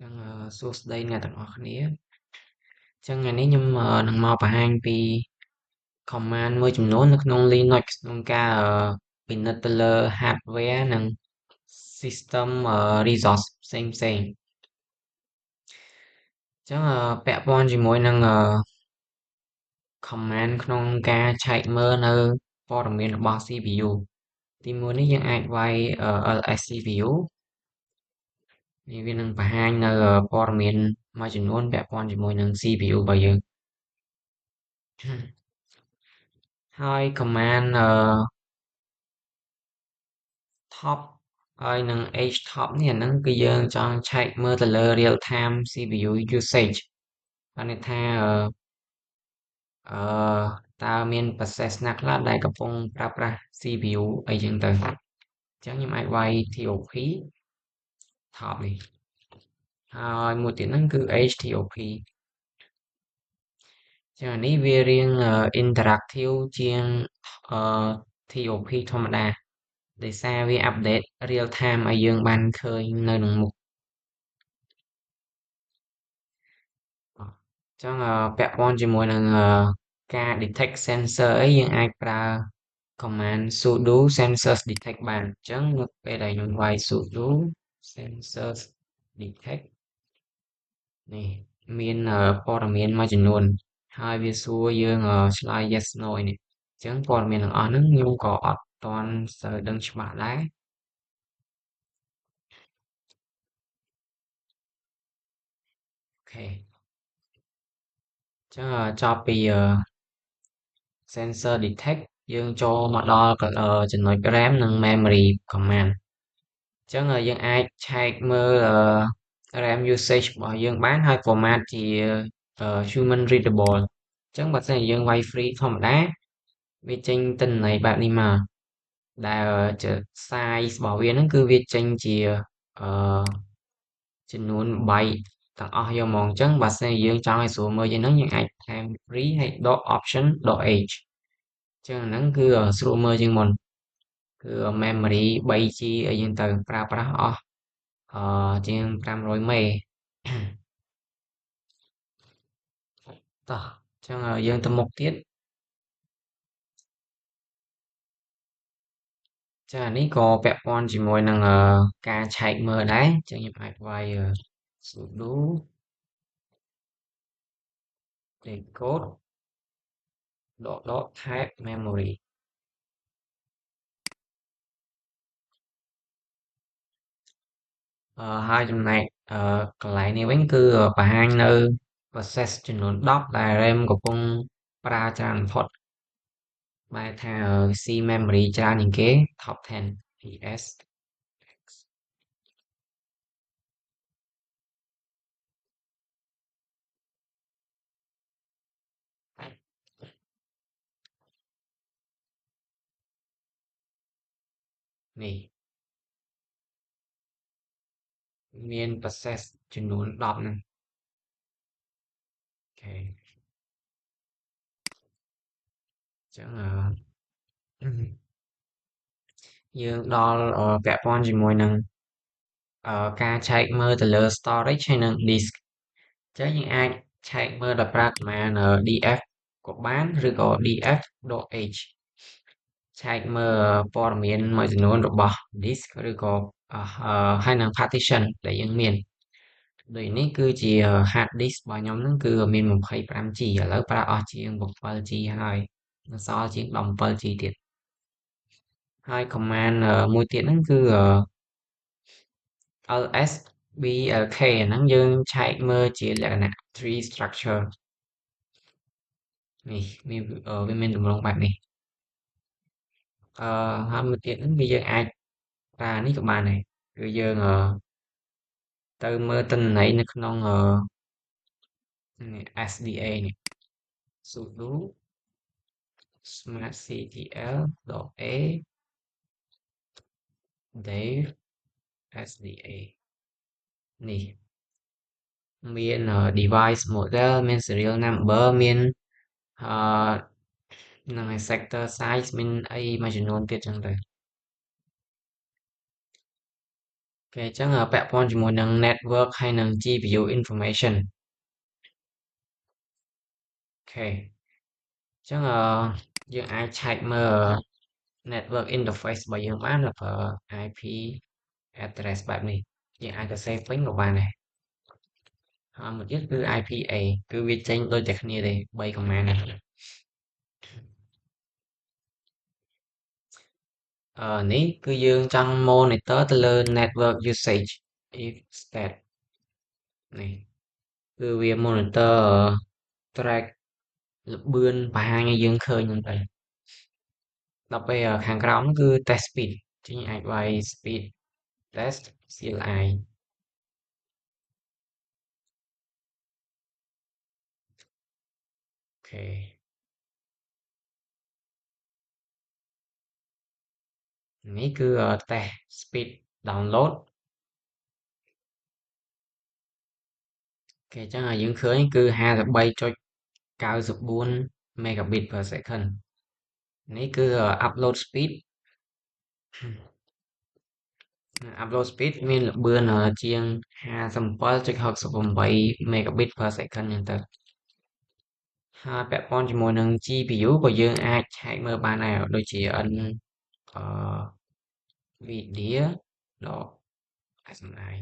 ចឹងសួស្តីអ្នកទាំងអស់គ្នាចឹងថ្ងៃនេះខ្ញុំនឹងមកបង្ហាញពី command មួយចំនួននៅក្នុង Linux ក្នុងការពិនិត្យទៅលើ hardware និង system resource ផ្សេងៗចឹងពាក់ព័ន្ធជាមួយនឹងcommand ក្នុងការឆែកមើលនៅព័ត៌មានរបស់ CPU ទីមួយនេះយើងអាចវាយ ls CPU នេះវានឹងបង្ហាញនៅព័ត៌មានមួយចំនួនពាក់ព័ន្ធជាមួយនឹង CPU របស់យើងហើយ command top ហើយនឹង htop នេះអាហ្នឹងគឺយើងចង់ឆែកមើលទៅលើ real time CPU usage បានន័យថាអឺតើមាន process ណាខ្លះដែលកំពុងប្រើប្រាស់ CPU អីចឹងទៅអញ្ចឹងខ្ញុំអាចវាយ top top នេះហើយមួយទៀតហ្នឹងគឺ htop ចឹងអានេះវារៀងinteractive ជាងអឺ top ធម្មតាដោយសារវាអាប់ដេត real time ឲ្យយើងបានឃើញនៅនឹងមុខចឹងពាក់ព័ន្ធជាមួយនឹងការ detect sensor អីយើងអាចប្រើ command sudo sensors detect បានអញ្ចឹងនៅពេលដែលខ្ញុំវាយ sudo sensors detect នេះមានព័ត៌មានមួយចំនួនហើយវាសួរយើងឆ្លើយ yes no ឯនេះអញ្ចឹងព័ត៌មានទាំងអស់ហ្នឹងខ្ញុំក៏អត់ទាន់សូវដឹងច្បាស់ដែរអូខេអញ្ចឹងចប់ពីsensor detect យើងចូលមកដល់ចំណុច RAM និង memory command អញ្ចឹងយើងអាចឆែកមើលRAM usage របស់យើងបានហើយ format ជា human readable អញ្ចឹងបើសិនជាយើងវាយ free ធម្មតាវាចេញទិន្នន័យបែបនេះមកដែលជា size របស់វាហ្នឹងគឺវាចេញជាអឺចំនួន byte ទាំងអស់យកមកអញ្ចឹងបើសិនជាយើងចង់ឲ្យស្រួលមើលជាងហ្នឹងយើងអាចថែម free ហើយដក option ដក h អញ្ចឹងអាហ្នឹងគឺស្រួលមើលជាងមុនគឺ memory 3G អីចឹងទៅប្រើប្រាស់អស់ជាង500មេតោះអញ្ចឹងយើងទៅមុខទៀតចា៎នេះក៏ពាក់ព័ន្ធជាមួយនឹងការឆែកមើលដែរអញ្ចឹងខ្ញុំអាចវាយ sudo decode ដក type memory ហើយចំណែកកន្លែងនេះវិញគឺបង្ហាញនៅ process ចំនួន10ដែល RAM កំពុងប្រើច្រើនបំផុតបែរថា C memory ច្រើនជាងគេ top 10 PS នេះមាន process ចំនួន10ហ្នឹងអូខេអញ្ចឹងយើងដល់ពាក់ព័ន្ធជាមួយនឹងការឆែកមើលទៅលើ storage ហើយនិង disk អញ្ចឹងយើងអាចឆែកមើលដោយប្រើ command df ក៏បានឬក៏ df.h ឆែកមើលព័ត៌មានមួយចំនួនរបស់ disk ឬក៏ហើយនិង partition ដែលយើងមានដូចនេះគឺជា hard disk របស់ខ្ញុំហ្នឹងគឺមាន 25G ឥឡូវប្រើអស់ជាង 7G ហើយនៅសល់ជាង 17G ទៀតហើយ command មួយទៀតហ្នឹងគឺLSBLK អាហ្នឹងយើងឆែកមើលជាលក្ខណៈ tree structure នេះវាមានទម្រង់បែបនេះហើយមួយទៀតហ្នឹងគឺយើងអាចប្រើនេះក៏បានដែរគឺយើងទៅមើលទិន្នន័យនៅក្នុងSDA នេះ sudo smartctl.a dev SDA នេះមាន device model មាន serial number មានអឺនឹង sector size មានអីមួយចំនួនទៀតចឹងទៅ គេអញ្ចឹងពាក់ព័ន្ធជាមួយនឹង network ហើយនឹង GPU information អូខេអញ្ចឹងយើងអាចឆែកមើល network interface របស់យើងបានដោយប្រើ IP address បែបនេះយើងអាចទៅ save វិញក៏បានដែរហើយមួយទៀតគឺ IPA គឺវាចេញដូចតែគ្នាទេ3 command ហ្នឹងនេះគឺយើងចង់ monitor ទៅលើ network usage if stat នេះគឺវា monitor track ល្បឿនបង្ហាញឲ្យយើងឃើញហ្នឹងទៅដល់ពេលខាងក្រោមគឺ test speed ចឹងអាចវាយ speed test CLI អូខេនេះគឺ test speed download គេចឹងឲ្យយើងឃើញគឺ 53.94 megabit per second នេះគឺ upload speed upload speed មានល្បឿនជាង 57.68 megabit per second ចឹងទៅហើយពាក់ព័ន្ធជាមួយនឹង GPU ក៏យើងអាចឆែកមើលបានដែរដូចជា អឺ Nvidia ដក SMI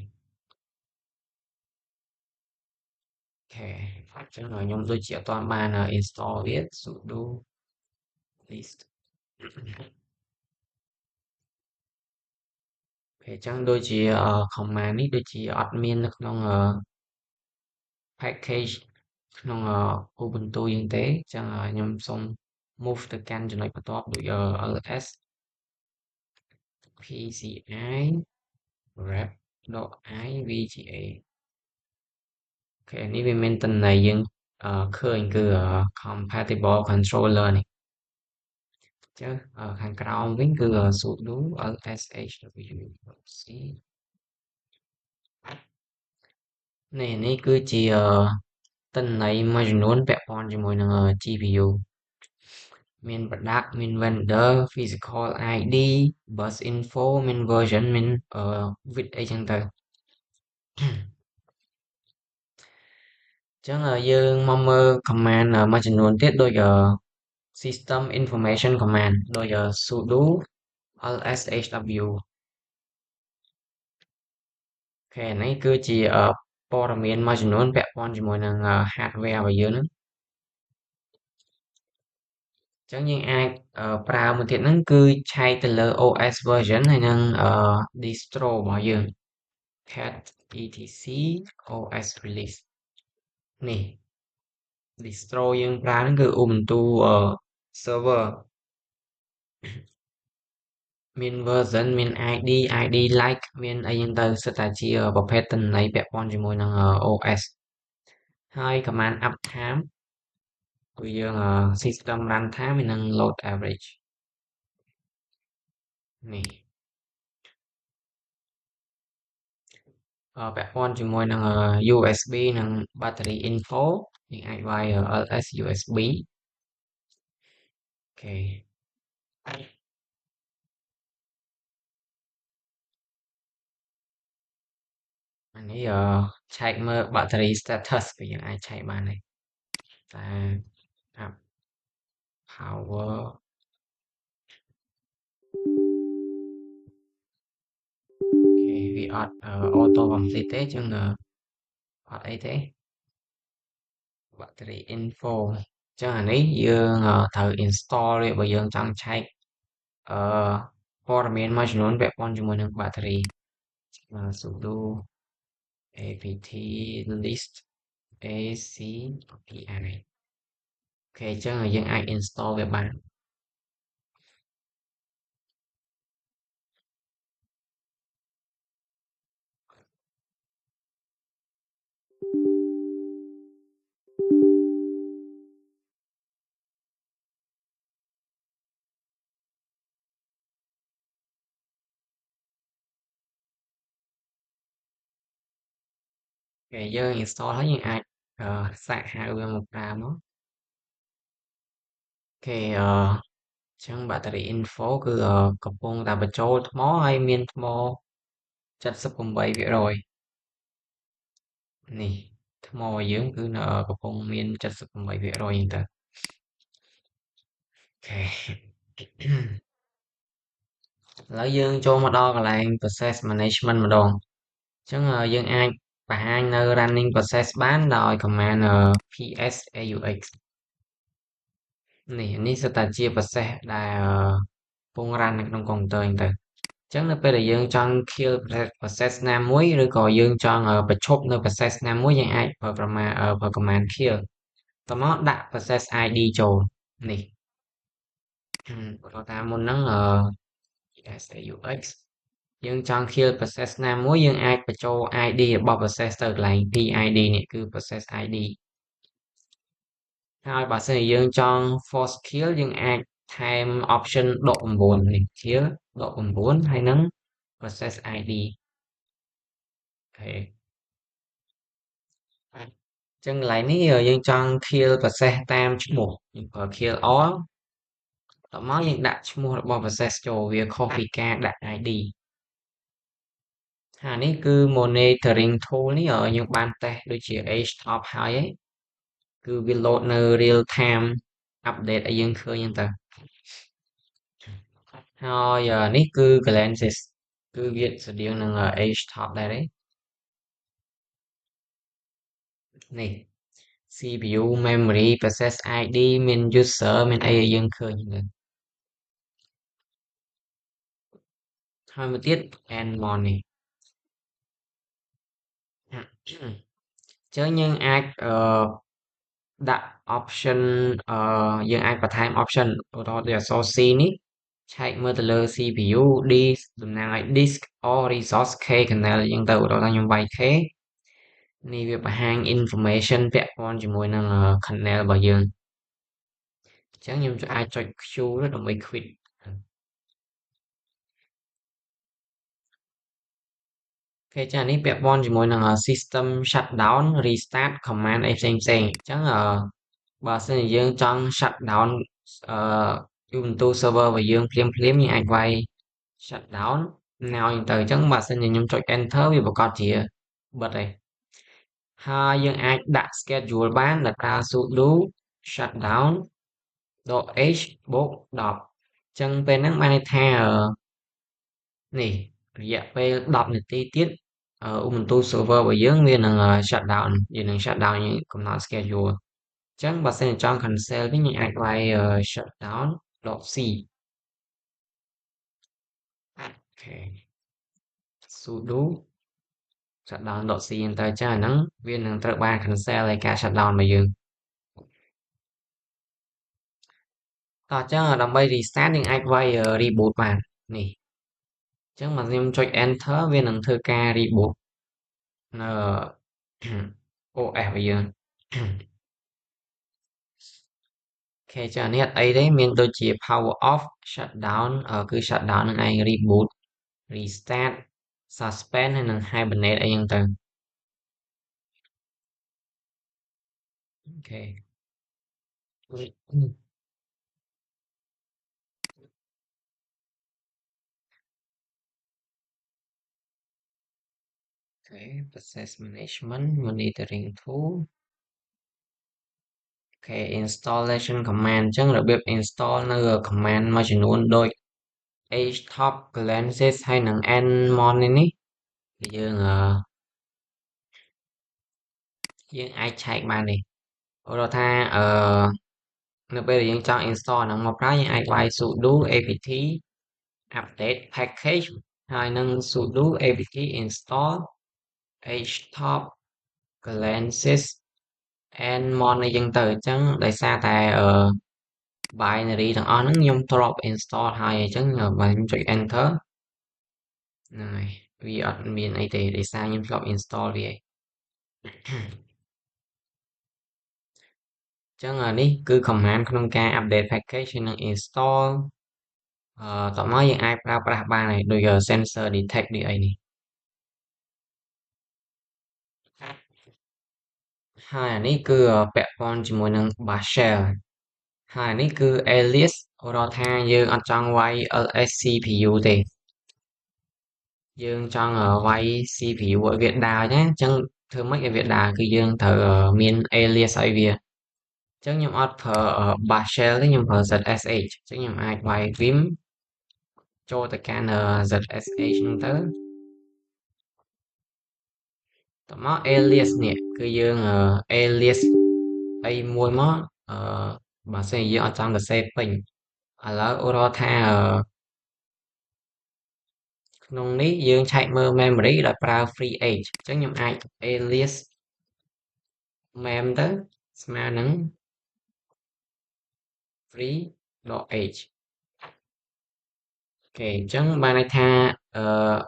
អូខេអញ្ចឹងខ្ញុំដូចជាអត់ទាន់បាន install វា sudo list អូខេអញ្ចឹងដូចជា command នេះដូចជាអត់មាននៅក្នុងpackage ក្នុងUbuntu យើងទេអញ្ចឹងខ្ញុំសូម move ទៅកាន់ចំណុចបន្ទាប់ដូចls pci wrap.i vga អូខេនេះវាមានតំណែងយើងឃើញគឺ compatible controller នេះអញ្ចឹងខាងក្រោមវិញគឺ sudo lshwc នេះគឺជាទិន្នន័យមួយចំនួនពាក់ព័ន្ធជាមួយនឹង GPU មាន product មាន vendor physical ID bus info មាន version មានwidth អីចឹងទៅអញ្ចឹងយើងមកមើល command មួយចំនួនទៀតដូចsystem information command ដូច sudo lshw អូខេនេះគឺជាព័ត៌មានមួយចំនួនពាក់ព័ន្ធជាមួយនឹង hardware របស់យើងហ្នឹងអញ្ចឹងយើងអាចប្រើមួយទៀតហ្នឹងគឺឆែកទៅលើ OS version ហើយនឹងdistro របស់យើង cat etc OS release នេះ distro យើងប្រើហ្នឹងគឺ Ubuntu server មាន version មាន ID like មានអីហ្នឹងទៅសិតតែជាប្រភេទទិន្នន័យពាក់ព័ន្ធជាមួយនឹង OS ហើយ command uptime គឺយើង system runtime ហើយនឹង load average នេះពាក់ព័ន្ធជាមួយនឹង USB និង battery info យើងអាចវាយ ls USB អូខេអានេះឆែកមើល battery status ក៏យើងអាចឆែកបានដែរតែ up power អូខេវាអត់ auto complete ទេអញ្ចឹងអត់អីទេ battery info អញ្ចឹងអានេះយើងត្រូវ install វាបើយើងចង់ឆែកអឺព័ត៌មានមួយចំនួនពាក់ព័ន្ធជាមួយនឹង battery sudo apt list ACPI អូខេអញ្ចឹងយើងអាច install វាបានអូខេយើង install ហើយយើងអាចសាកហៅវាមកប្រើមកអូខេអញ្ចឹង battery info គឺកំពុងតែបញ្ចូលថ្មហើយមានថ្ម 78%នេះថ្មយើងគឺនៅកំពុងមាន78%ហ្នឹងទៅអូខេឥឡូវយើងចូលមកដល់កន្លែង process management ម្ដងអញ្ចឹងយើងអាចបង្ហាញនៅ running process បានដោយ command ps aux នេះសុទ្ធតែជា process ដែលកំពុង run នៅក្នុងកុំព្យូទ័រហ្នឹងទៅអញ្ចឹងនៅពេលដែលយើងចង់ kill process ណាមួយឬក៏យើងចង់បញ្ឈប់នៅ process ណាមួយយើងអាចប្រើ command kill តមកដាក់ process ID ចូលនេះឧទាហរណ៍ថាមុនហ្នឹងSAUX យើងចង់ kill process ណាមួយយើងអាចបញ្ចូល ID របស់ process ទៅកន្លែង PID នេះគឺ process ID ហើយបើសិនជាយើងចង់ force kill យើងអាចថែម option ដក9នេះ kill ដក9ហើយនឹង process ID អូខេអញ្ចឹងកន្លែងនេះយើងចង់ kill process តាមឈ្មោះយើងប្រើ kill all តមកយើងដាក់ឈ្មោះរបស់ process ចូលវាខុសពីការដាក់ ID ហើយនេះគឺ monitoring tool នេះយើងបានតេស្តដូចជា HTOP ហើយឯងគឺវា load នៅ real time update ឲ្យយើងឃើញហ្នឹងទៅហើយនេះគឺ Glances គឺវាស្រដៀងនឹង HTOP ដែរទេនេះ CPU memory process ID មាន user មានអីឲ្យយើងឃើញហ្នឹងហើយមួយទៀត Nmon នេះអញ្ចឹងយើងអាចដាក់ option យើងអាចបន្ថែម option ឧទាហរណ៍ដូចអក្សរ C នេះឆែកមើលទៅលើ CPU D តំណាងឲ្យ disk or resource K kernel អញ្ចឹងទៅឧទាហរណ៍ថាខ្ញុំវាយ K នេះវាបង្ហាញ information ពាក់ព័ន្ធជាមួយនឹង kernel របស់យើងអញ្ចឹងខ្ញុំអាចចុច Q ដើម្បី quit អូខេចានេះពាក់ព័ន្ធជាមួយនឹង system shutdown restart command អីផ្សេងផ្សេងអញ្ចឹងបើសិនជាយើងចង់ shutdown អឺ Ubuntu server របស់យើងភ្លាមយើងអាចវាយ shutdown now ហ្នឹងទៅអញ្ចឹងបើសិនជាខ្ញុំចុច enter វាប្រកាសជាបិទហើយហើយយើងអាចដាក់ schedule បានដោយប្រើ sudo shutdown .h បូក10អញ្ចឹងពេលហ្នឹងបានន័យថានេះរយៈពេល10នាទីទៀតUbuntu server របស់យើងវានឹង shutdown យើងនឹង shutdown យើងកំណត់ schedule អញ្ចឹងបើសិនជាចង់ cancel វិញយើងអាចវាយ shutdown.c អូខេ sudo shutdown.c ហ្នឹងទៅចាអាហ្នឹងវានឹងត្រូវបាន cancel ឲ្យការ shutdown របស់យើងតោះអញ្ចឹងដើម្បី restart យើងអាចវាយ reboot បាននេះអញ្ចឹងបើខ្ញុំចុច enter វានឹងធ្វើការ reboot នៅ OS របស់យើងអូខេចានេះអត់អីទេមានដូចជា power off shutdown គឺ shutdown នឹងឯង reboot restart suspend ហើយនឹង hibernate អីហ្នឹងទៅអូខេអូខេ process management monitoring tool អូខេ installation command អញ្ចឹងរបៀប install នៅ command មួយចំនួនដូច htop glances ហើយនឹង nmon នេះយើងអាចឆែកបាននេះឧទាហរណ៍ថានៅពេលដែលយើងចង់ install ហ្នឹងមកប្រើយើងអាចវាយ sudo apt update package ហើយនឹង sudo apt install htop glances nmon អីចឹងទៅអញ្ចឹងដោយសារតែbinary ទាំងអស់ហ្នឹងខ្ញុំធ្លាប់ install ហើយអញ្ចឹងបើខ្ញុំចុច enter ហ្នឹងហើយវាអត់មានអីទេដោយសារខ្ញុំធ្លាប់ install វាហើយអញ្ចឹងនេះគឺ command ក្នុងការ update package ហើយនឹង install តោះមកយើងអាចប្រើប្រាស់បានហើយដូច sensor detect នេះអីនេះហើយអានេះគឺពាក់ព័ន្ធជាមួយនឹង bash shell ហើយអានេះគឺ alias ឧទាហរណ៍ថាយើងអត់ចង់វាយ ls CPU ទេ dương trong vay CPU ở Việt Đà nhé chẳng thưa mấy cái Việt Đà cứ dương thờ miền alias ấy việc chẳng nhầm ọt phở Barshell thế nhầm phở ZSH chẳng nhầm ai vay Vim cho tất cả ZSH tới tụi nó alias nè cứ dương alias ấy môi mó bà sẽ dương ở trong cái xe bình à là ô tô tha ក្នុងនេះយើងឆែកមើល memory ដោយប្រើ free h អញ្ចឹងខ្ញុំអាច alias mem ទៅស្មើនឹង free.h អូខេអញ្ចឹងបានន័យថា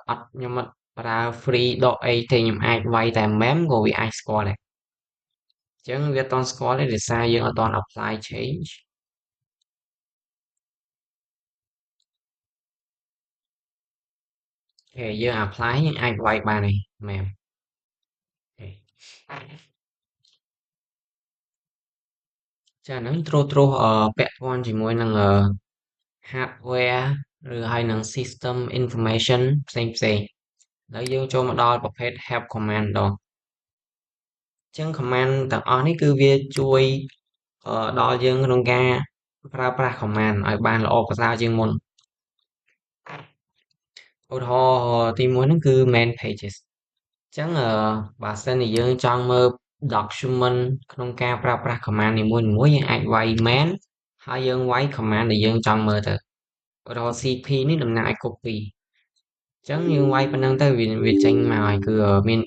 អត់ខ្ញុំអត់ប្រើ free.h ទេខ្ញុំអាចវាយតែ mem ក៏វាអាចស្គាល់ដែរអញ្ចឹងវាអត់ទាន់ស្គាល់ទេដោយសារយើងអត់ទាន់ apply change អូខេយើង apply យើងអាចវាយបានហើយ mem អូខេចាហ្នឹងត្រួសពាក់ព័ន្ធជាមួយនឹងhardware ឬហើយនឹង system information ផ្សេងៗឥឡូវយើងចូលមកដល់ប្រភេទ help command ម្ដងអញ្ចឹង command ទាំងអស់នេះគឺវាជួយដល់យើងក្នុងការប្រើប្រាស់ command ឲ្យបានល្អប្រសើរជាងមុនឧទាហរណ៍ទីមួយហ្នឹងគឺ main pages អញ្ចឹងបើសិនជាយើងចង់មើល document ក្នុងការប្រើប្រាស់ command នីមួយៗយើងអាចវាយ main ហើយយើងវាយ command ដែលយើងចង់មើលទៅឧទាហរណ៍ cp នេះតំណាងឲ្យ copy អញ្ចឹងយើងវាយប៉ុណ្ណឹងទៅវាចេញមកហើយគឺមាន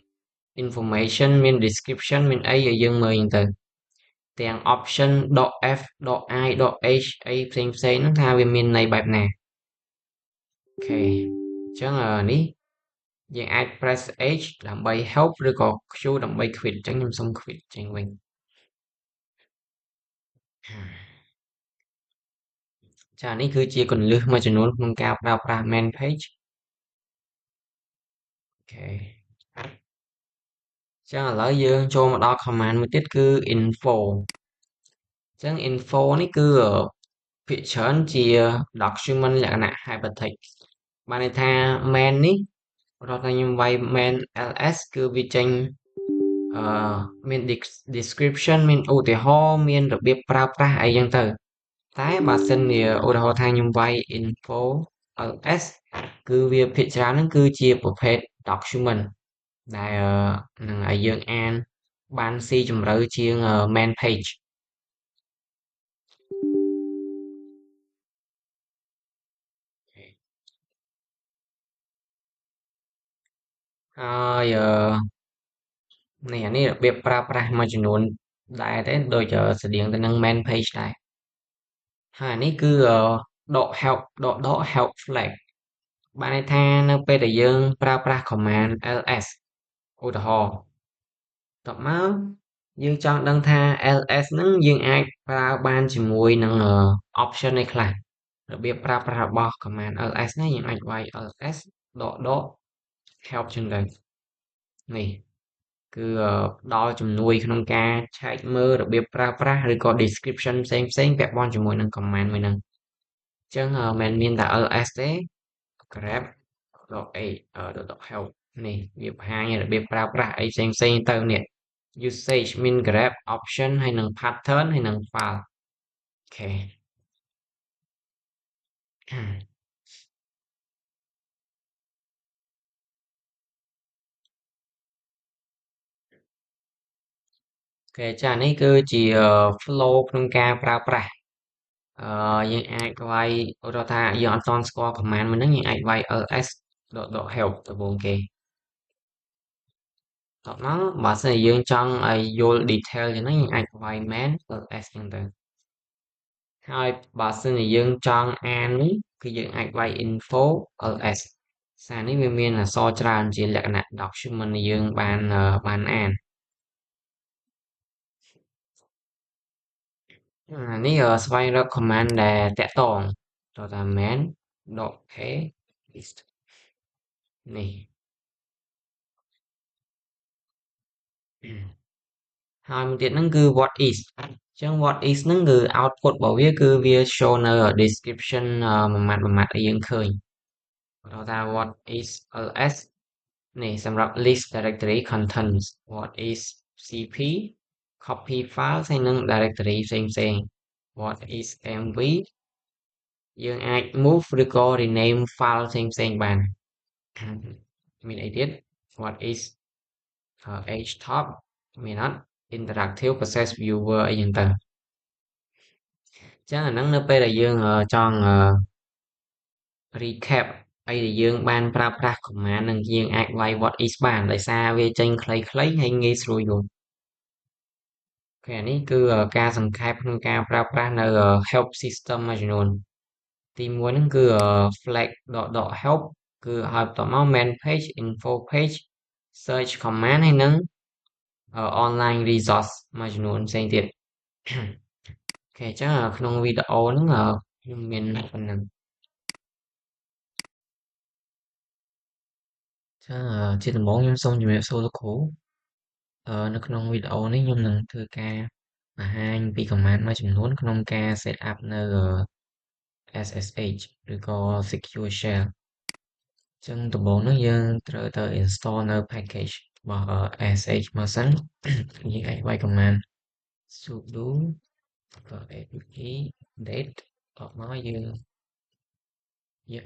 information មាន description មានអីឲ្យយើងមើលអញ្ចឹងទៅទាំង option .f .i .h អីផ្សេងផ្សេងហ្នឹងថាវាមានន័យបែបណាអូខេអញ្ចឹងនេះយើងអាច press H ដើម្បី help ឬក៏ Q ដើម្បី quit អញ្ចឹងខ្ញុំសុំ quit ចេញវិញចានេះគឺជាគន្លឹះមួយចំនួនក្នុងការប្រើប្រាស់ main page អូខេចឹងឥឡូវយើងចូលមកដល់ command មួយទៀតគឺ info អញ្ចឹង info នេះគឺភាគច្រើនជា document លក្ខណៈ hypertext បានន័យថា main នេះរាល់តែខ្ញុំវាយ main ls គឺវាចេញមាន description មានឧទាហរណ៍មានរបៀបប្រើប្រាស់អីចឹងទៅតែបើសិនជាឧទាហរណ៍ថាខ្ញុំវាយ info ls គឺវាភាគច្រើនហ្នឹងគឺជាប្រភេទ document ដែលនឹងឲ្យយើងអានបានស៊ីជម្រៅជាង main page ហើយនេះអានេះរបៀបប្រើប្រាស់មួយចំនួនដែរទេដូចស្តៀងទៅនឹង main page ដែរហើយអានេះគឺដក help flag បានន័យថានៅពេលដែលយើងប្រើប្រាស់ command ls ឧទាហរណ៍តបមកយើងចង់ដឹងថា ls ហ្នឹងយើងអាចប្រើបានជាមួយនឹងoption អីខ្លះរបៀបប្រើប្រាស់របស់ command ls នេះយើងអាចវាយ ls ដក help ចឹងទៅនេះគឺផ្ដល់ជំនួយក្នុងការឆែកមើលរបៀបប្រើប្រាស់ឬក៏ description ផ្សេងៗពាក់ព័ន្ធជាមួយនឹង command មួយហ្នឹងអញ្ចឹងមិនមានតែ ls ទេ grep.help នេះវាបង្ហាញរបៀបប្រើប្រាស់អីផ្សេងៗទៅនេះ usage មាន grep option ហើយនឹង pattern ហើយនឹង file អូខេអូខេចានេះគឺជា flow ក្នុងការប្រើប្រាស់យើងអាចវាយឧទាហរណ៍ថាយើងអត់ទាន់ស្គាល់ command មួយហ្នឹងយើងអាចវាយ ls.help ដំបូងគេតោះមកបើសិនជាយើងចង់ឲ្យយល់ detail ជាងហ្នឹងយើងអាចវាយ main ls ចឹងទៅហើយបើសិនជាយើងចង់អាននេះគឺយើងអាចវាយ info ls សារនេះវាមានអក្សរច្រើនជាលក្ខណៈ document ដែលយើងបានអាននេះស្វែងរក command ដែលតាក់ទងចូលតាម main.paste នេះហើយមួយទៀតហ្នឹងគឺ what is អញ្ចឹង what is ហ្នឹងគឺ output របស់វាគឺវា show នៅ description មួយម៉ាត់ឲ្យយើងឃើញ đó là what is ls này สำหรับ list directory contents what is cp copy file ហើយនឹង directory ផ្សេងៗ what is mv យើងអាច move ឬក៏ rename file ផ្សេងៗបានមានអីទៀត what is htop មានអត់ interactive process viewer អីចឹងទៅអញ្ចឹងអាហ្នឹងនៅពេលដែលយើងចង់recap អីដែលយើងបានប្រើប្រាស់ command នឹងយើងអាចវាយ what is បានដោយសារវាចេញខ្លីៗហើយងាយស្រួលយល់អូខេអានេះគឺការសង្ខេបក្នុងការប្រើប្រាស់នៅhelp system មួយចំនួនទីមួយហ្នឹងគឺ flag .help គឺឲ្យបន្ទាប់មក main page info page search command ហើយនឹងonline resource មួយចំនួនផ្សេងទៀតអូខេអញ្ចឹងក្នុងវីដេអូហ្នឹងខ្ញុំមានប៉ុណ្ណឹងចឹងជាដំបូងខ្ញុំសូមជម្រាបសួរលោកគ្រូនៅក្នុងវីដេអូនេះខ្ញុំនឹងធ្វើការបង្ហាញពី command មួយចំនួនក្នុងការ set up នៅ SSH ឬក៏ Secure Shell ចឹងដំបូងនោះយើងត្រូវទៅ install នៅ package របស់ SSH មកសិនយើងអាចវាយ command sudo apt date តមកយើង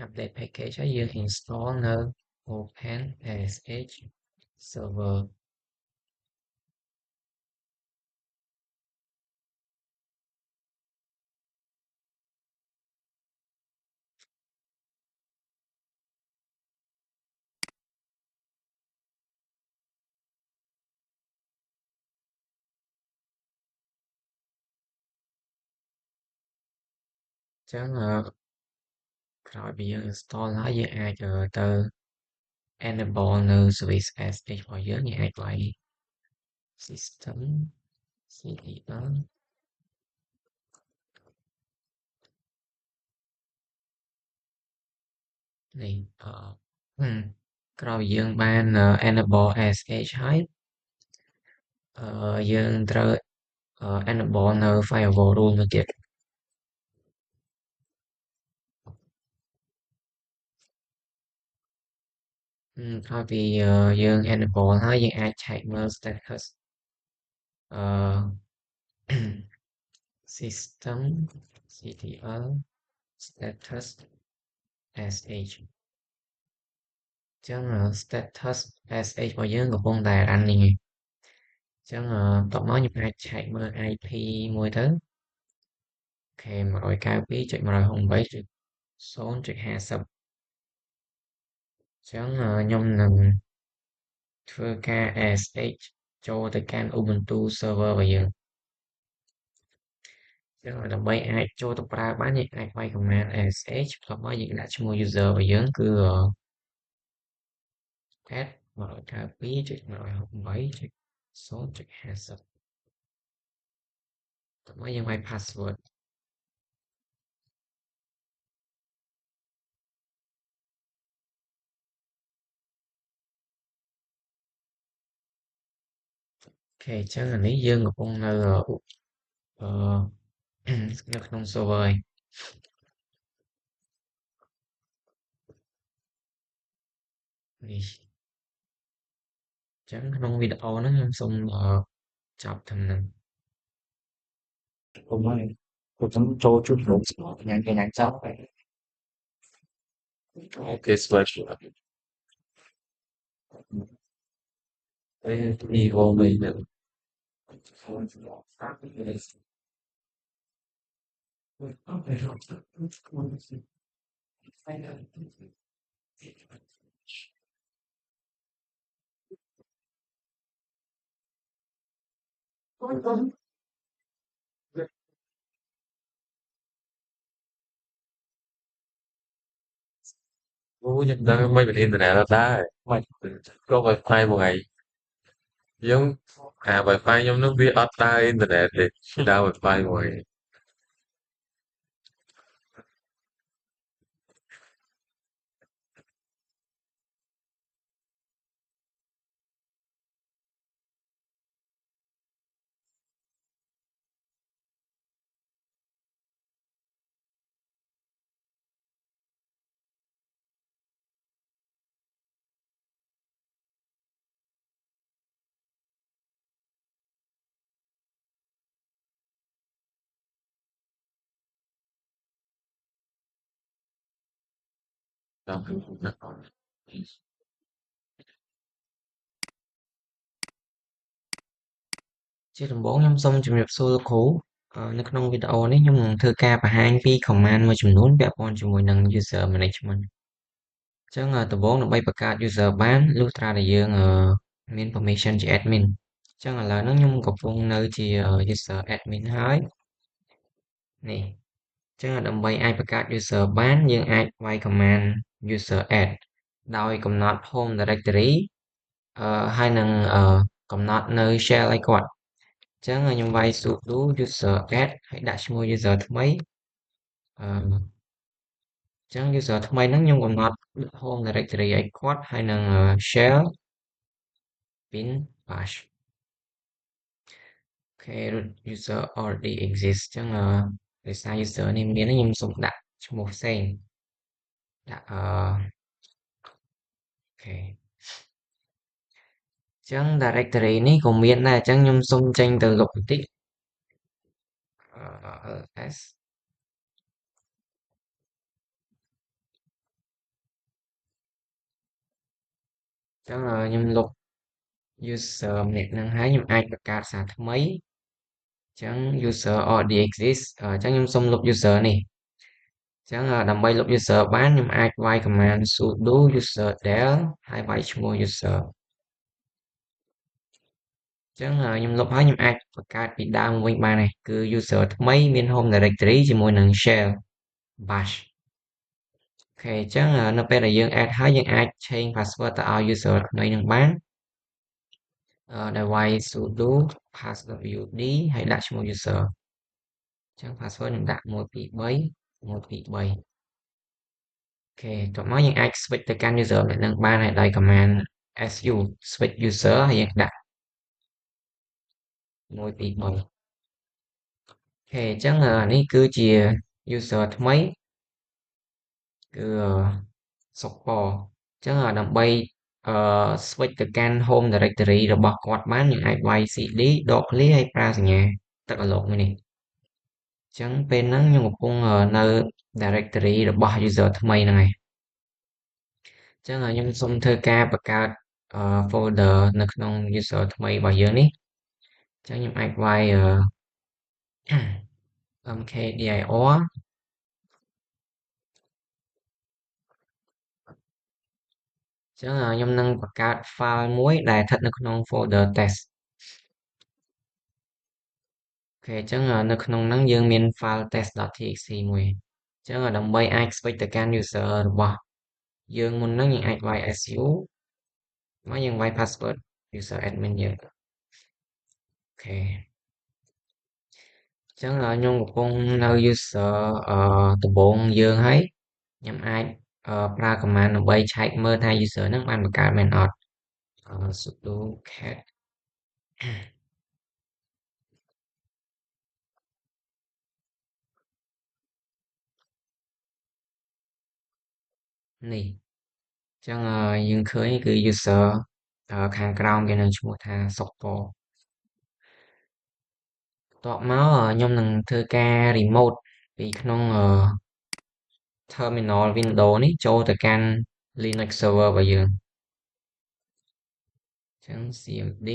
update package ហើយយើង install នៅ open SSH server ចឹងក្រោយពីយើង install ហើយយើងអាចទៅ enable នៅ service SSH របស់យើងអាចវាយ system ctl នេះក្រោយពីយើងបាន enable SSH ហើយយើងត្រូវenable នៅ firewall rule មួយទៀតក្រោយពីយើង enable ហើយយើងអាច check មើល status system ctl status sh ចឹង status sh របស់យើងកំពុងតែ running ឯងចឹងបន្ទាប់មកខ្ញុំអាច check មើល IP មួយទៅអូខេ 192.168.0.50 ចឹងខ្ញុំនឹងធ្វើការ sh ចូលទៅកាន់ Ubuntu server របស់យើងចឹងដើម្បីអាចចូលទៅប្រើបានយើងអាចវាយ command sh បន្ទាប់មកយើងដាក់ឈ្មោះ user របស់យើងគឺ add 192.168.0.50 បន្ទាប់មកយើងវាយ password អូខេអញ្ចឹងអានេះយើងកំពុងនៅនៅក្នុង server ហើយនេះអញ្ចឹងក្នុងវីដេអូហ្នឹងខ្ញុំសូមចប់ត្រឹមហ្នឹងผมว่าผมต้องโจจุดลงสมองยังเจ้าไป Okay, slash. Evil maiden. Ủa, nhưng đó mấy bên internet là ta có wifi một ngày giống wifi giống nó biết ta internet thì đau wifi một ngày Đó.ជាដំបូងខ្ញុំសូមជម្រាបសួរលោកគ្រូនៅក្នុងវីដេអូនេះខ្ញុំនឹងធ្វើការបង្ហាញពី command មួយចំនួនពាក់ព័ន្ធជាមួយនឹង user management អញ្ចឹងដំបូងដើម្បីបង្កើត user បានលុះត្រាតែយើងមាន permission ជា admin អញ្ចឹងឥឡូវហ្នឹងខ្ញុំកំពុងនៅជា user admin ហើយនេះអញ្ចឹងដើម្បីអាចបង្កើត user បានយើងអាចវាយ command user add ដោយកំណត់ home directory ហើយនឹងកំណត់នៅ shell ឲ្យគាត់អញ្ចឹងខ្ញុំវាយ sudo user add ហើយដាក់ឈ្មោះ user ថ្មីអឺអញ្ចឹង user ថ្មីហ្នឹងខ្ញុំកំណត់ home directory ឲ្យគាត់ហើយនឹង shell bin bash អូខេ root user already exists អញ្ចឹងដោយសារ user នេះមានខ្ញុំសូមដាក់ឈ្មោះផ្សេងដាក់អូខេអញ្ចឹង directory នេះក៏មានដែរអញ្ចឹងខ្ញុំសូមចេញទៅលុបបន្តិចls អញ្ចឹងខ្ញុំលុប user ម្នាក់ហ្នឹងហើយខ្ញុំអាចបង្កើតសារថ្មីអញ្ចឹង user already exist អញ្ចឹងខ្ញុំសូមលុប user នេះអញ្ចឹងដើម្បីលុប user បានខ្ញុំអាចវាយ command sudo user del ហើយវាយឈ្មោះ user អញ្ចឹងខ្ញុំលុបហើយខ្ញុំអាចបង្កើតពីដើមវិញបានដែរគឺ user ថ្មីមាន home directory ជាមួយនឹង shell bash អូខេអញ្ចឹងនៅពេលដែលយើង add ហើយយើងអាច change password ទៅឲ្យ user ថ្មីនឹងបានដោយវាយ sudo passwd ហើយដាក់ឈ្មោះ user អញ្ចឹង password ខ្ញុំដាក់123 123អូខេតោះមកយើងអាច switch ទៅកាន់ user ម្នាក់នឹងបានហើយដោយ command su switch user ហើយយើងដាក់123អូខេអញ្ចឹងនេះគឺជា user ថ្មីគឺសុកប៉អញ្ចឹងដើម្បីswitch ទៅកាន់ home directory របស់គាត់បានយើងអាចវាយ cd ដកឃ្លាហើយប្រើសញ្ញាទឹកអាឡុកមួយនេះអញ្ចឹងពេលហ្នឹងខ្ញុំកំពុងនៅ directory របស់ user ថ្មីហ្នឹងឯងអញ្ចឹងខ្ញុំសូមធ្វើការបង្កើតfolder នៅក្នុង user ថ្មីរបស់យើងនេះអញ្ចឹងខ្ញុំអាចវាយmkdir អញ្ចឹងខ្ញុំនឹងបង្កើត file មួយដែលស្ថិតនៅក្នុង folder test អូខេអញ្ចឹងនៅក្នុងហ្នឹងយើងមាន file test.txt មួយអញ្ចឹងដើម្បីអាច switch ទៅកាន់ user របស់យើងមុនហ្នឹងយើងអាចវាយ su មកយើងវាយ password user admin យើងអូខេអញ្ចឹងខ្ញុំកំពុងនៅ user ដំបូងយើងហើយខ្ញុំអាចប្រើ command ដើម្បីឆែកមើលថា user ហ្នឹងបានបង្កើតមែនអត់sudo cat នេះអញ្ចឹងយើងឃើញគឺ user ខាងក្រោមគេនឹងឈ្មោះថាសុកពបន្ទាប់មកខ្ញុំនឹងធ្វើការ remote ពីក្នុងterminal window នេះចូលទៅកាន់ Linux server របស់យើងអញ្ចឹង cmd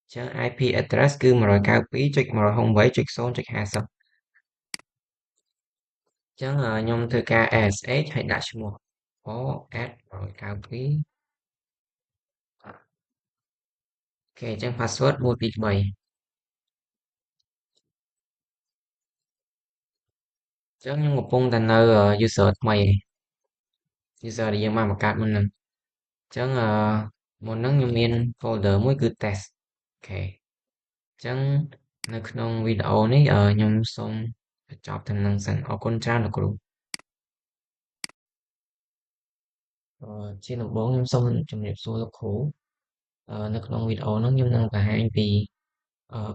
អញ្ចឹង IP address គឺ 192.168.0.50 អញ្ចឹងខ្ញុំធ្វើការ sh ហើយដាក់ឈ្មោះ add 192អូខេអញ្ចឹង password 123អញ្ចឹងខ្ញុំកំពុងតែនៅ user ថ្មី user ដែលយើងបានបង្កើតមុនហ្នឹងអញ្ចឹងមុនហ្នឹងខ្ញុំមាន folder មួយគឺ test អូខេអញ្ចឹងនៅក្នុងវីដេអូនេះខ្ញុំសូមបញ្ចប់តែនឹងសិនអរគុណច្រើនលោកគ្រូជាដំបូងខ្ញុំសូមជម្រាបសួរលោកគ្រូនៅក្នុងវីដេអូហ្នឹងខ្ញុំនឹងបង្ហាញពី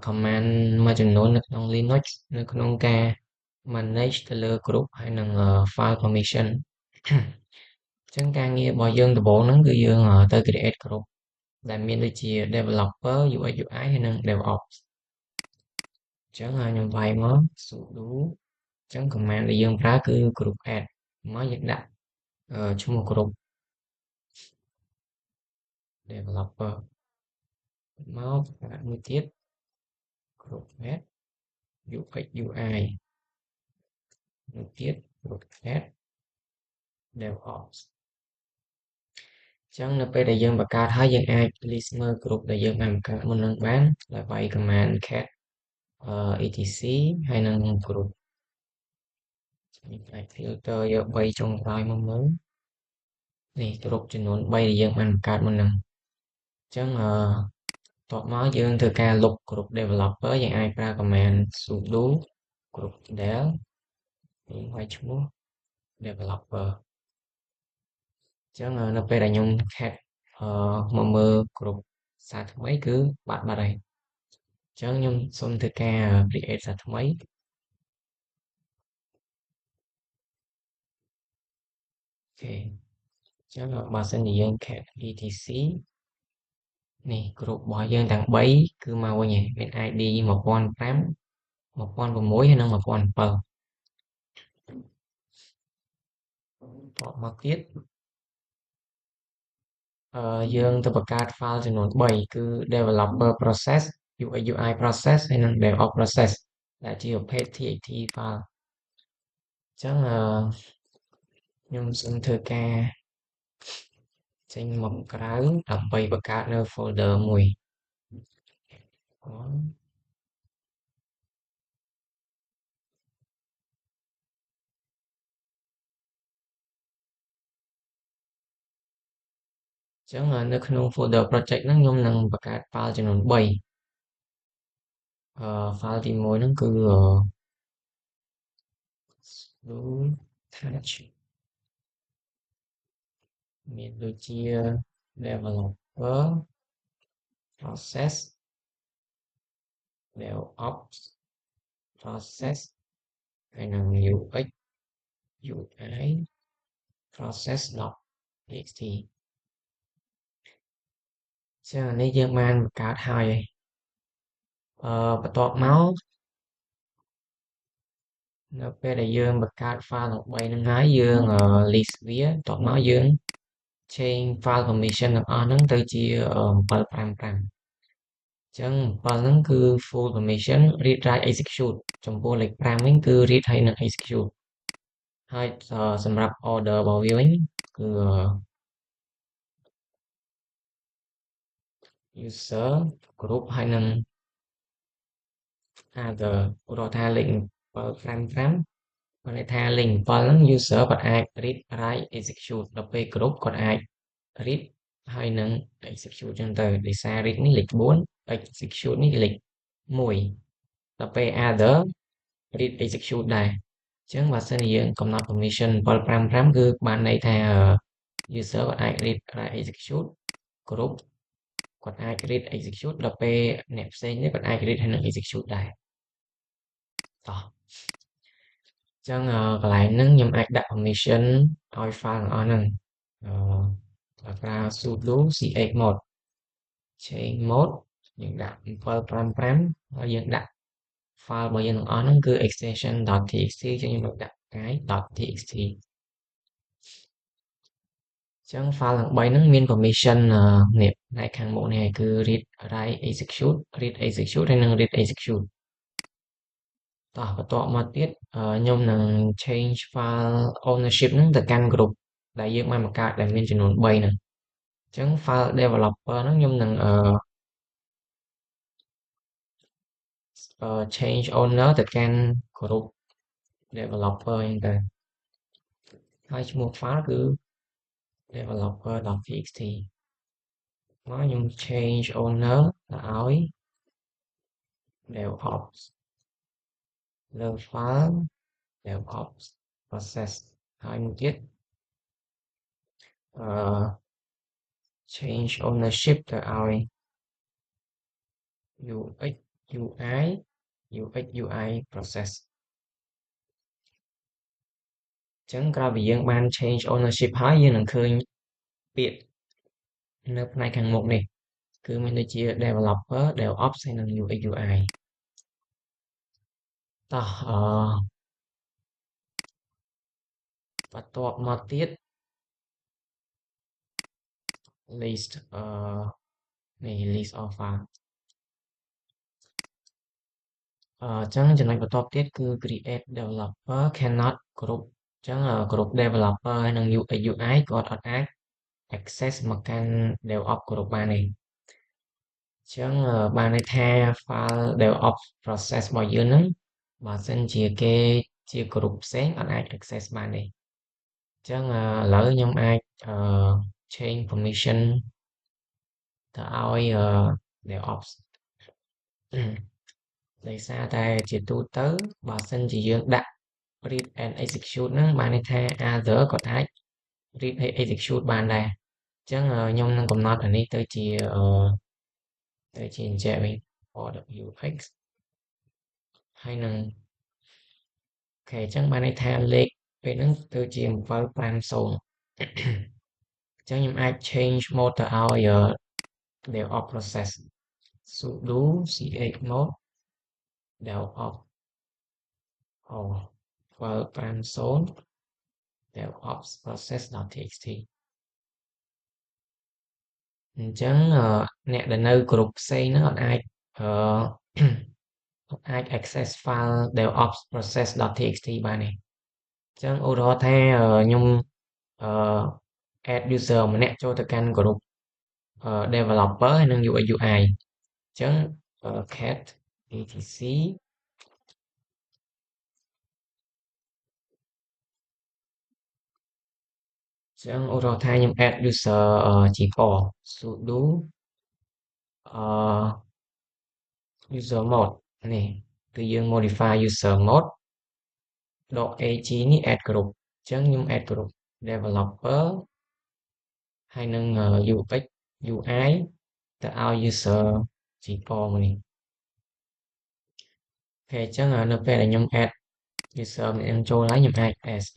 command មួយចំនួននៅក្នុង Linux នៅក្នុងការ manage ទៅលើ group ហើយនិង file permission អញ្ចឹងការងាររបស់យើងដំបូងហ្នឹងគឺយើងទៅ create group ដែលមានដូចជា developer UX UI ហើយនិង DevOps អញ្ចឹងខ្ញុំវាយមក sudo ចឹង command ដែលយើងប្រើគឺ group add មកយើងដាក់ឈ្មោះ group developer មកដាក់មួយទៀត group add UX UI មួយទៀត group add DevOps ចឹងនៅពេលដែលយើងបង្កើតហើយយើងអាច list មើល group ដែលយើងបានបង្កើតមុននឹងបានដោយវាយ command cat etc ហើយនឹង group យើងអាច filter យក3ចុងក្រោយមកមើលនេះ group ចំនួន3ដែលយើងបានបង្កើតមុននឹងចឹងបន្ទាប់មកយើងធ្វើការលុប group developer យើងអាចប្រើ command sudo group del យើងវាយឈ្មោះ developer ចឹងនៅពេលដែលខ្ញុំ cat មកមើល group សារថ្មីគឺបាត់ហើយចឹងខ្ញុំសូមធ្វើការ create សារថ្មីអូខេចឹងបើសិនជាយើង cat etc នេះ group របស់យើងទាំង3គឺមកវិញហើយមាន ID 1005 1006ហើយនិង1007តបមកទៀតយើងទៅបង្កើត file ចំនួន3គឺ developer process UX UI process ហើយនិង DevOps process ដែលជាប្រភេទ TXT file អញ្ចឹងខ្ញុំសូមធ្វើការចេញមកក្រៅដើម្បីបង្កើតនៅ folder មួយអញ្ចឹងនៅក្នុង folder project ហ្នឹងខ្ញុំនឹងបង្កើត file ចំនួន3file ទី1ហ្នឹងគឺtouch មានដូចជា developer process DevOps process ហើយនិង UX UI process.txt ចឹងនេះយើងបានបង្កើតហើយបន្ទាប់មកនៅពេលដែលយើងបង្កើត file ទាំង3ហ្នឹងហើយយើង list វាបន្ទាប់មកយើង change file permission ទាំងអស់ហ្នឹងទៅជា755ចឹង7ហ្នឹងគឺ full permission read write execute ចំពោះលេខ5វិញគឺ read ហើយនិង execute ហើយសម្រាប់ order របស់វាវិញគឺ user group ហើយនិង other ឧទាហរណ៍ថាលេខ755មានន័យថាលេខ7ហ្នឹង user គាត់អាច read write execute ដល់ពេល group គាត់អាច read ហើយនឹង execute ចឹងទៅដោយសារ read នេះលេខ4 execute នេះលេខ1ដល់ពេល other read execute ដែរអញ្ចឹងបើសិនជាយើងកំណត់ permission 755គឺបានន័យថា user គាត់អាច read write execute group គាត់អាច read execute ដល់ពេលអ្នកផ្សេងនេះគាត់អាច read ហើយនឹង execute ដែរតោះចឹងកន្លែងហ្នឹងខ្ញុំអាចដាក់ permission ឲ្យ file ទាំងអស់ហ្នឹងប្រើ sudo chmod change mode យើងដាក់755ហើយយើងដាក់ file របស់យើងទាំងអស់ហ្នឹងគឺ extension.txt ចឹងខ្ញុំដាក់កាយ .txt ចឹង file ទាំង3ហ្នឹងមាន permission នេះផ្នែកខាងមុខនេះគឺ read write execute read execute ហើយនិង read execute តោះបន្ទាប់មកទៀតខ្ញុំនឹង change file ownership ហ្នឹងទៅកាន់ group ដែលយើងបានបង្កើតដែលមានចំនួន3ហ្នឹងអញ្ចឹង file developer ហ្នឹងខ្ញុំនឹងchange owner ទៅកាន់ group developer ហ្នឹងទៅហើយឈ្មោះ file គឺ developer.txt មកខ្ញុំ change owner ទៅឲ្យ DevOps លើ file DevOps process ហើយមួយទៀតchange ownership ទៅឲ្យ UX UI UX UI process អញ្ចឹងក្រោយពីយើងបាន change ownership ហើយយើងនឹងឃើញពាក្យនៅផ្នែកខាងមុខនេះគឺមានដូចជា developer DevOps ហើយនិង UX UI តោះ បន្ទាប់មកទៀត list list of file អញ្ចឹងចំណុចបន្ទាប់ទៀតគឺ create developer cannot group អញ្ចឹងgroup developer ហើយនិង UI គាត់អត់អាច access មកកាន់ DevOps group បានទេអញ្ចឹងបានន័យថា file DevOps process របស់យើងហ្នឹងបើសិនជាគេជា group ផ្សេងអត់អាច access បានទេអញ្ចឹងឥឡូវខ្ញុំអាចchange permission ទៅឲ្យ DevOps ដោយសារតែជាទូទៅបើសិនជាយើងដាក់ read and execute ហ្នឹងបានន័យថា other គាត់អាច read ហើយ execute បានដែរអញ្ចឹងខ្ញុំនឹងកំណត់អានេះទៅជាអញ្ចឹងវិញ for wx ហើយនឹងអូខេអញ្ចឹងបានន័យថាលេខពេលហ្នឹងទៅជា750អញ្ចឹងខ្ញុំអាច change mode ទៅឲ្យ DevOps process sudo chmod DevOps 750 DevOps process.txt អញ្ចឹងអ្នកដែលនៅក្រុមផ្សេងហ្នឹងអត់អាចអាច access file DevOps process.txt បានទេអញ្ចឹងឧទាហរណ៍ថាខ្ញុំadd user ម្នាក់ចូលទៅកាន់ group developer ហើយនិង UI UI អញ្ចឹងcat etc អញ្ចឹងឧទាហរណ៍ថាខ្ញុំ add user G4 sudo user mode នេះគឺយើង modify user mode ដក ag នេះ add group អញ្ចឹងខ្ញុំ add group developer ហើយនឹង UX UI ទៅឲ្យ user G4 មកនេះអូខេអញ្ចឹងនៅពេលដែលខ្ញុំ add user ម្នាក់ចូលហើយខ្ញុំអាច sh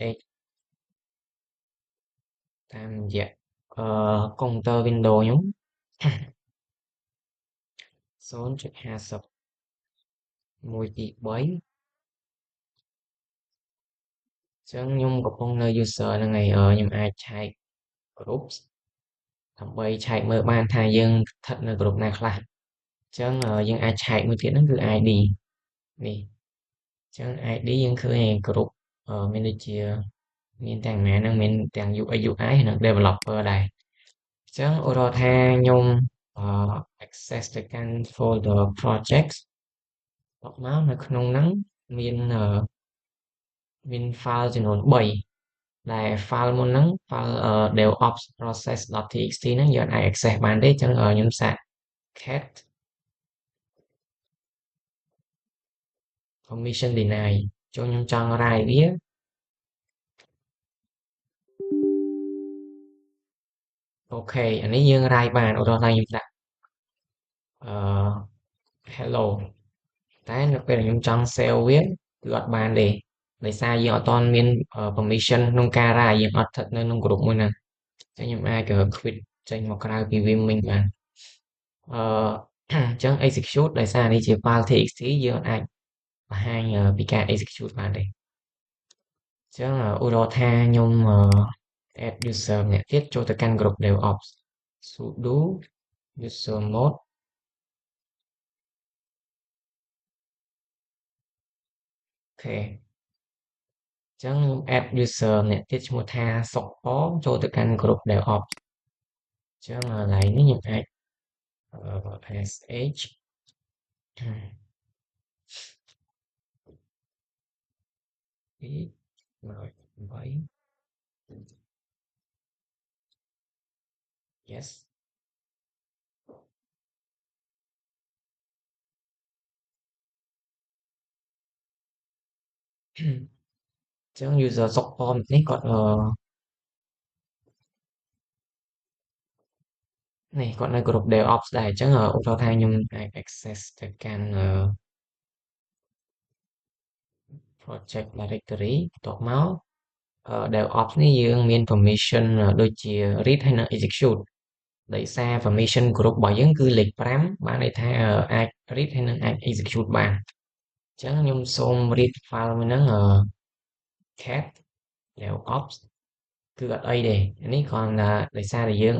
តាមរយៈcomputer Windows ខ្ញុំ 0.50 1 2 3អញ្ចឹងខ្ញុំកំពុងនៅ user ហ្នឹងហើយខ្ញុំអាចឆែក groups ដើម្បីឆែកមើលបានថាយើងស្ថិតនៅ group ណាខ្លះអញ្ចឹងយើងអាចឆែកមួយទៀតហ្នឹងគឺ ID នេះអញ្ចឹង ID យើងឃើញ group មានដូចជាមានទាំងម៉ែហ្នឹងមានទាំង UI UI និង developer ដែរអញ្ចឹងឧទាហរណ៍ថាខ្ញុំaccess ទៅកាន់ folder projects មកនៅក្នុងហ្នឹងមាន file ចំនួន3ដែល file មុនហ្នឹង file DevOps process.txt ហ្នឹងយើងអាច access បានទេអញ្ចឹងខ្ញុំសាក cat permission deny ចូលខ្ញុំចង់ write វាអូខេអានេះយើង write បានឧទាហរណ៍ថាខ្ញុំដាក់hello តែនៅពេលខ្ញុំចង់ save វាគឺអត់បានទេដោយសារយើងអត់ទាន់មាន permission ក្នុងការ write យើងអត់ស្ថិតនៅក្នុង group មួយហ្នឹងអញ្ចឹងខ្ញុំអាច quit ចេញមកក្រៅពីវាមិញបានអញ្ចឹង execute ដោយសារនេះជា file txt យើងអាចបង្ហាញពីការ execute បានទេអញ្ចឹងឧទាហរណ៍ថាខ្ញុំ add user ម្នាក់ទៀតចូលទៅកាន់ group DevOps sudo user mode អូខេអញ្ចឹងខ្ញុំ add user ម្នាក់ទៀតឈ្មោះថាសុកប៉ចូលទៅកាន់ group DevOps អញ្ចឹងកន្លែងនេះខ្ញុំអាច sh 2 yes អញ្ចឹង user សុកប៉នេះគាត់នេះគាត់នៅ group DevOps ដែរអញ្ចឹងឧទាហរណ៍ថាខ្ញុំអាច access ទៅកាន់ project directory បន្ទាប់មក DevOps នេះយើងមាន permission ដូចជា read ហើយនិង execute ដោយសារ permission group របស់យើងគឺលេខ5បានន័យថាអាច read ហើយនិងអាច execute បានអញ្ចឹងខ្ញុំសូម read file មួយហ្នឹងcat DevOps គឺអត់អីទេនេះគ្រាន់តែដោយសារតែយើង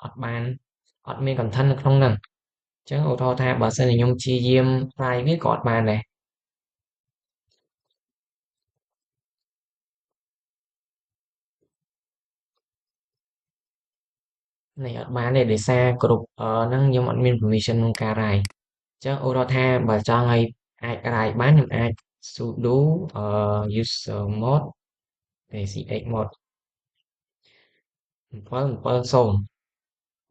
អត់មាន content នៅក្នុងហ្នឹងអញ្ចឹងឧទាហរណ៍ថាបើសិនជាខ្ញុំព្យាយាម try វាក៏អត់បានដែរនេះអត់បានទេដោយសារគ្រប់ហ្នឹងខ្ញុំអត់មាន permission ក្នុងការ write អញ្ចឹងឧទាហរណ៍ថាបើចង់ឲ្យអាច write បានខ្ញុំអាច sudo user mode chmod 770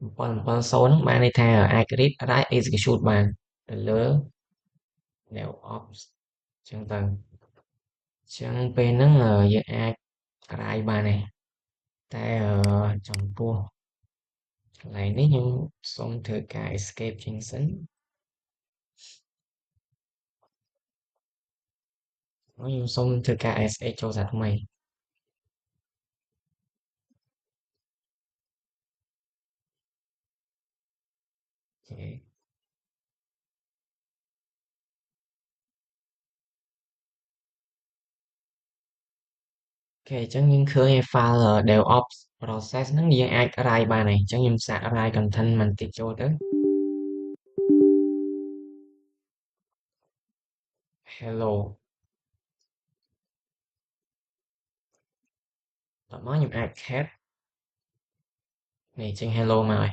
770ហ្នឹងបានន័យថាអាច read write execute បានទៅលើ DevOps អញ្ចឹងទៅអញ្ចឹងពេលហ្នឹងយើងអាចក្រាយបានដែរតែចំពោះកន្លែងនេះខ្ញុំសូមធ្វើការ escape ចេញសិនខ្ញុំសូមធ្វើការ SH ចូលសារថ្មីអូខេអញ្ចឹងយើងឃើញឯ file DevOps process ហ្នឹងយើងអាចរាយបានហើយអញ្ចឹងខ្ញុំសាករាយ content បន្តិចចូលទៅ hello តោះមកខ្ញុំអាច cat នេះចេញ hello មកហើយ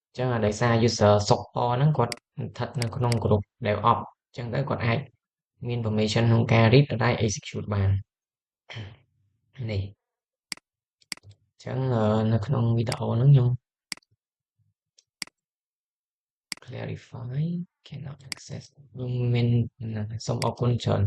អញ្ចឹងដោយសារ user support ហ្នឹងគាត់ស្ថិតនៅក្នុង group DevOps អញ្ចឹងទៅគាត់អាចមាន permission ក្នុងការ read write execute បាននេះអញ្ចឹងនៅក្នុងវីដេអូហ្នឹងខ្ញុំ clarify cannot access ខ្ញុំមានសូមអរគុណច្រើន